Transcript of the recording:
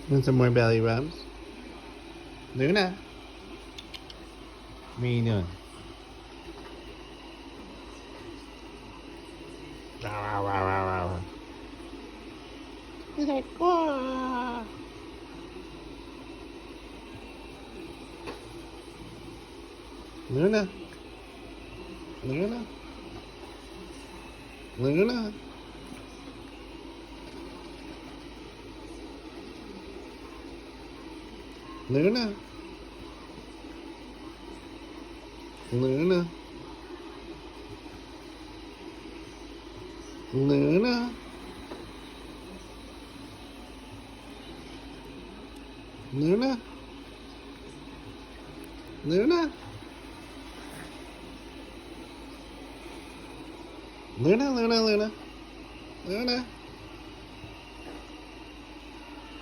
And some more belly rubs. Luna. Mina. He's like, "Wah." Luna. Luna. Luna. Luna. Luna. Luna. Luna. Luna. Luna, Luna, Luna. Luna.